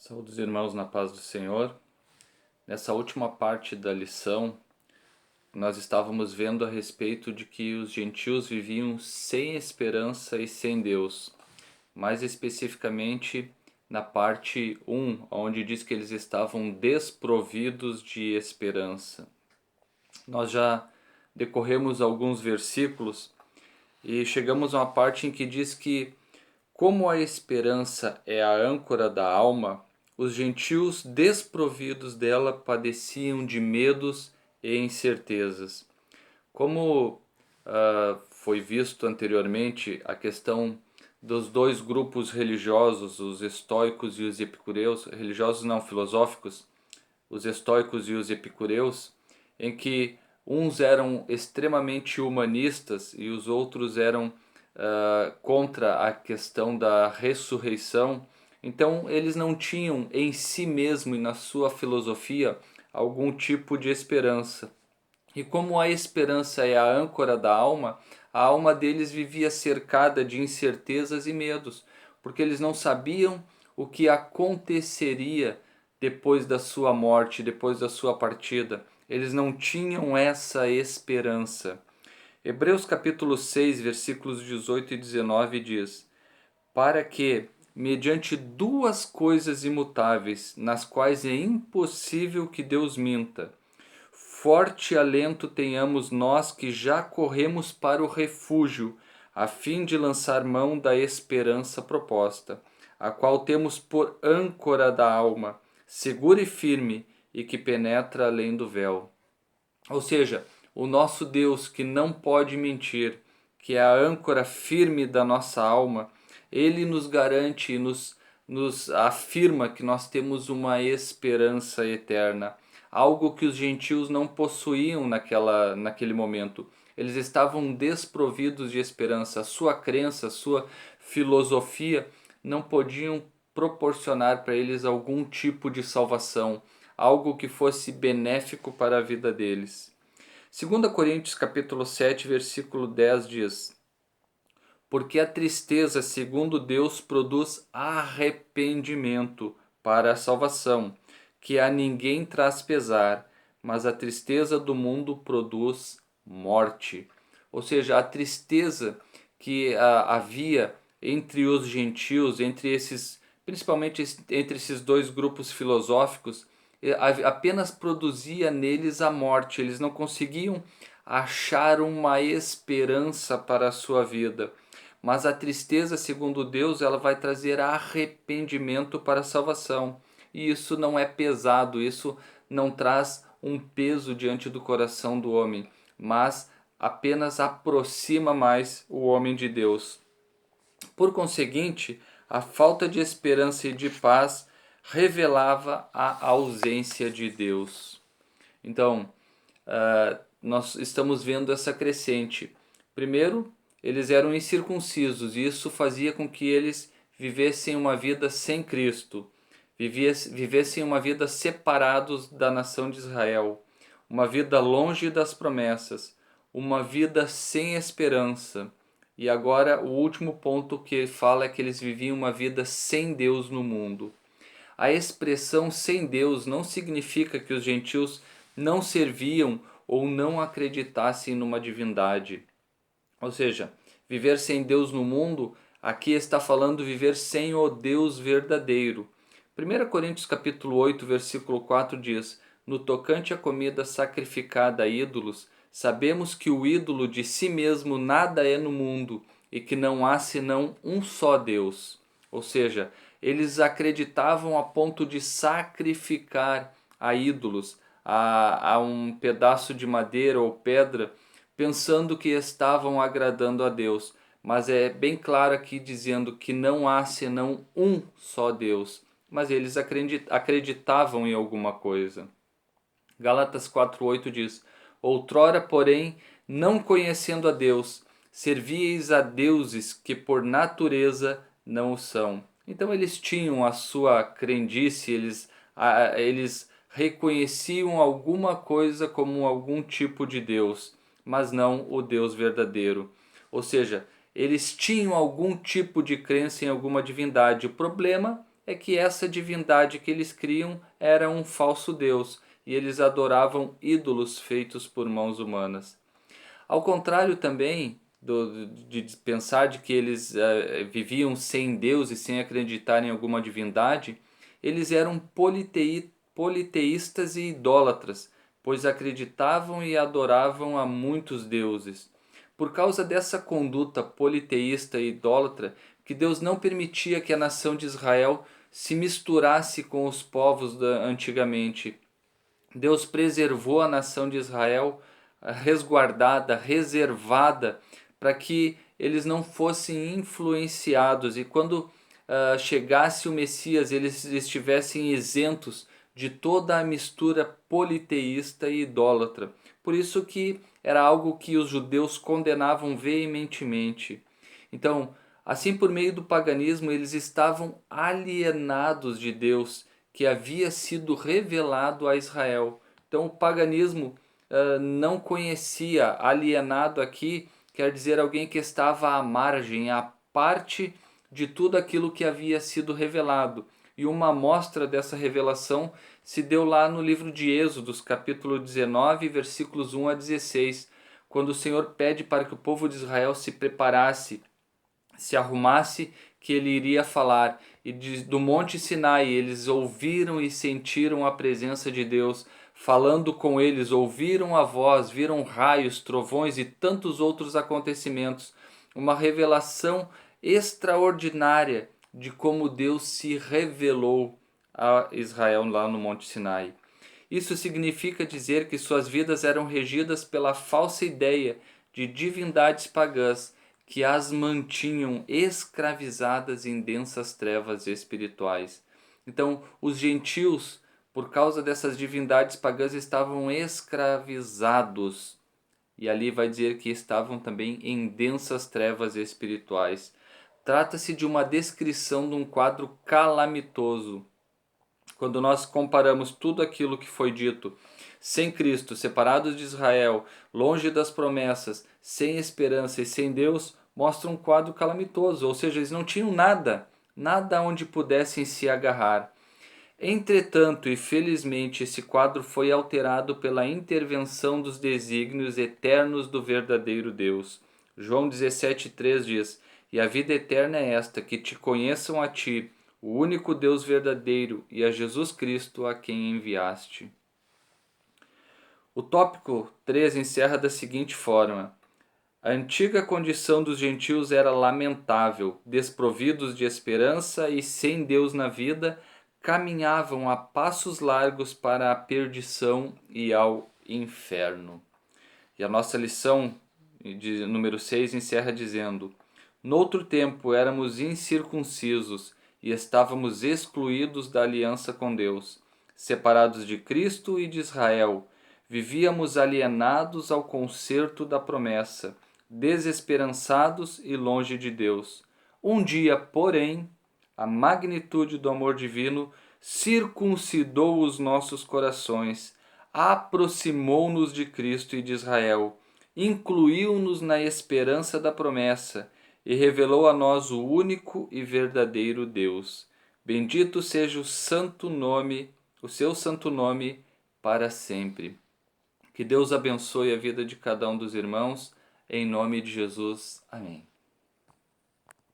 Saúde os irmãos na paz do Senhor. Nessa última parte da lição, nós estávamos vendo a respeito de que os gentios viviam sem esperança e sem Deus. Mais especificamente na parte 1, onde diz que eles estavam desprovidos de esperança. Nós já decorremos alguns versículos e chegamos a uma parte em que diz que, como a esperança é a âncora da alma, os gentios desprovidos dela padeciam de medos e incertezas. Como foi visto anteriormente, a questão dos dois grupos religiosos, os estoicos e os epicureus, religiosos não filosóficos, os estoicos e os epicureus, em que uns eram extremamente humanistas e os outros eram contra a questão da ressurreição. Então eles não tinham em si mesmo e na sua filosofia algum tipo de esperança. E como a esperança é a âncora da alma, a alma deles vivia cercada de incertezas e medos, porque eles não sabiam o que aconteceria depois da sua morte, depois da sua partida. Eles não tinham essa esperança. Hebreus capítulo 6, versículos 18 e 19 diz: para que, mediante duas coisas imutáveis, nas quais é impossível que Deus minta, forte alento tenhamos nós que já corremos para o refúgio, a fim de lançar mão da esperança proposta, a qual temos por âncora da alma, segura e firme, e que penetra além do véu. Ou seja, o nosso Deus que não pode mentir, que é a âncora firme da nossa alma, ele nos garante e nos afirma que nós temos uma esperança eterna. Algo que os gentios não possuíam naquele momento. Eles estavam desprovidos de esperança. A sua crença, a sua filosofia não podiam proporcionar para eles algum tipo de salvação, algo que fosse benéfico para a vida deles. 2 Coríntios capítulo 7, versículo 10 diz: porque a tristeza, segundo Deus, produz arrependimento para a salvação, que a ninguém traz pesar, mas a tristeza do mundo produz morte. Ou seja, a tristeza que havia entre os gentios, principalmente entre esses dois grupos filosóficos, apenas produzia neles a morte. Eles não conseguiam achar uma esperança para a sua vida. Mas a tristeza, segundo Deus, ela vai trazer arrependimento para a salvação. E isso não é pesado, isso não traz um peso diante do coração do homem, mas apenas aproxima mais o homem de Deus. Por conseguinte, a falta de esperança e de paz revelava a ausência de Deus. Então, nós estamos vendo essa crescente. Primeiro, eles eram incircuncisos e isso fazia com que eles vivessem uma vida sem Cristo, vivessem uma vida separados da nação de Israel, uma vida longe das promessas, uma vida sem esperança. E agora o último ponto que ele fala é que eles viviam uma vida sem Deus no mundo. A expressão sem Deus não significa que os gentios não serviam ou não acreditassem numa divindade. Ou seja, viver sem Deus no mundo, aqui está falando viver sem o Deus verdadeiro. 1 Coríntios capítulo 8, versículo 4 diz: no tocante à comida sacrificada a ídolos, sabemos que o ídolo de si mesmo nada é no mundo e que não há senão um só Deus. Ou seja, eles acreditavam a ponto de sacrificar a ídolos, a um pedaço de madeira ou pedra, pensando que estavam agradando a Deus. Mas é bem claro aqui dizendo que não há senão um só Deus. Mas eles acreditavam em alguma coisa. Gálatas 4:8 diz: outrora, porém, não conhecendo a Deus, servíeis a deuses que por natureza não o são. Então eles tinham a sua crendice, eles reconheciam alguma coisa como algum tipo de Deus, mas não o Deus verdadeiro. Ou seja, eles tinham algum tipo de crença em alguma divindade. O problema é que essa divindade que eles criam era um falso Deus e eles adoravam ídolos feitos por mãos humanas. Ao contrário também de pensar de que eles viviam sem Deus e sem acreditar em alguma divindade, eles eram politeístas e idólatras, pois acreditavam e adoravam a muitos deuses. Por causa dessa conduta politeísta e idólatra, que Deus não permitia que a nação de Israel se misturasse com os povos antigamente. Deus preservou a nação de Israel resguardada, reservada, para que eles não fossem influenciados e quando chegasse o Messias eles estivessem isentos de toda a mistura politeísta e idólatra. Por isso que era algo que os judeus condenavam veementemente. Então, assim por meio do paganismo, eles estavam alienados de Deus, que havia sido revelado a Israel. Então, o paganismo não conhecia, alienado aqui, quer dizer alguém que estava à margem, à parte de tudo aquilo que havia sido revelado. E uma amostra dessa revelação se deu lá no livro de Êxodos, capítulo 19, versículos 1 a 16, quando o Senhor pede para que o povo de Israel se preparasse, se arrumasse, que ele iria falar. E do Monte Sinai eles ouviram e sentiram a presença de Deus falando com eles, ouviram a voz, viram raios, trovões e tantos outros acontecimentos. Uma revelação extraordinária de como Deus se revelou a Israel lá no Monte Sinai. Isso significa dizer que suas vidas eram regidas pela falsa ideia de divindades pagãs que as mantinham escravizadas em densas trevas espirituais. Então, os gentios, por causa dessas divindades pagãs, estavam escravizados. E ali vai dizer que estavam também em densas trevas espirituais. Trata-se de uma descrição de um quadro calamitoso. Quando nós comparamos tudo aquilo que foi dito, sem Cristo, separados de Israel, longe das promessas, sem esperança e sem Deus, mostra um quadro calamitoso, ou seja, eles não tinham nada, nada onde pudessem se agarrar. Entretanto, e felizmente, esse quadro foi alterado pela intervenção dos desígnios eternos do verdadeiro Deus. João 17,3 diz: E a vida eterna é esta, que te conheçam a ti, o único Deus verdadeiro, e a Jesus Cristo a quem enviaste. O tópico 3 encerra da seguinte forma: a antiga condição dos gentios era lamentável, desprovidos de esperança e sem Deus na vida, caminhavam a passos largos para a perdição e ao inferno. E a nossa lição de número 6 encerra dizendo: Noutro tempo éramos incircuncisos e estávamos excluídos da aliança com Deus, separados de Cristo e de Israel. Vivíamos alienados ao concerto da promessa, desesperançados e longe de Deus. Um dia, porém, a magnitude do amor divino circuncidou os nossos corações, aproximou-nos de Cristo e de Israel, incluiu-nos na esperança da promessa e revelou a nós o único e verdadeiro Deus. Bendito seja o santo nome, o seu santo nome para sempre. Que Deus abençoe a vida de cada um dos irmãos, em nome de Jesus. Amém.